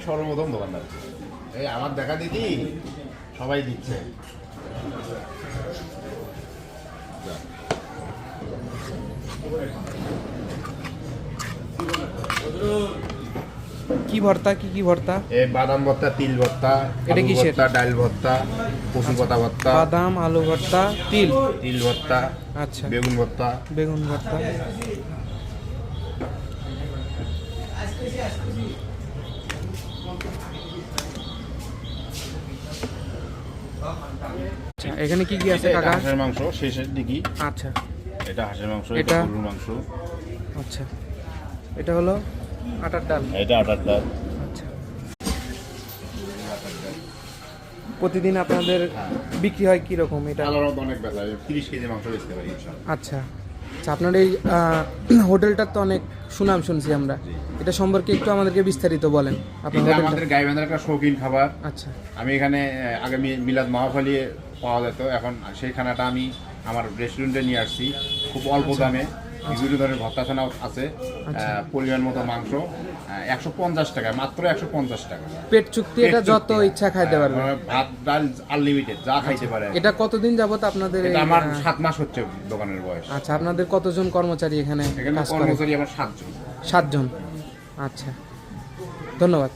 সর্বপ্রথম দোকানদার। এই আমার দেখা দিদি সবাই দিচ্ছে। কি ভর্তা, কি কি ভর্তা? এই বাদাম ভর্তা, তিল ভর্তা, এটা আলু কিসের? ভর্তা, ডাল ভর্তা, কচু পাতা ভর্তা, বাদাম, আলু ভর্তা, তিল তিল ভর্তা, আচ্ছা, বেগুন ভর্তা। বেগুন ভর্তা। আচ্ছা, এখানে কি কি আছে এটা কাকা? হাঁসের মাংস শেষের দিকে। আচ্ছা এটা হাঁসের মাংস, এটা- এটা গরুর মাংস, আচ্ছা, এটা হলো আটার ডাল। এটা আটার ডাল। আচ্ছা, প্রতিদিন আপনাদের বিক্রি হয় কি রকম এটা? সাধারণত অনেক বেচা হয়, 30 কেজি মাংস বেচতে পারি ইনশাআল্লাহ। আচ্ছা আচ্ছা, আপনার এই হোটেলটার তো অনেক সুনাম শুনছি আমরা, এটা সম্পর্কে একটু আমাদেরকে বিস্তারিত বলেন আপনার এটা হোটেলটা। আমাদের গাইবান্ধার একটা শৌখিন খাবার। আচ্ছা আমি এখানে আগে মিলাদ মাহফালি পাওয়া যেত, এখন সেই খানাটা আমি আমার রেস্টুরেন্টে নিয়ে আসছি খুব অল্প দামে। বিভিন্ন ধরনের ভর্তা ছানা আছে, পরিমাণ মতো মাংস, 150 টাকা, মাত্র 150 টাকা। পেট চুক্তি, এটা যত ইচ্ছা খাইতে পারবে। ভাত ডাল আনলিমিটেড, যা খাইতে পারে। এটা কতদিন যাবত আপনাদের এটা এই, আমার 7 মাস হচ্ছে দোকানের বয়স। আচ্ছা, আপনাদের কতজন কর্মচারী এখানে এখানে কাজ করে? কর্মচারী আমার 7 জন। 7 জন। আচ্ছা, ধন্যবাদ।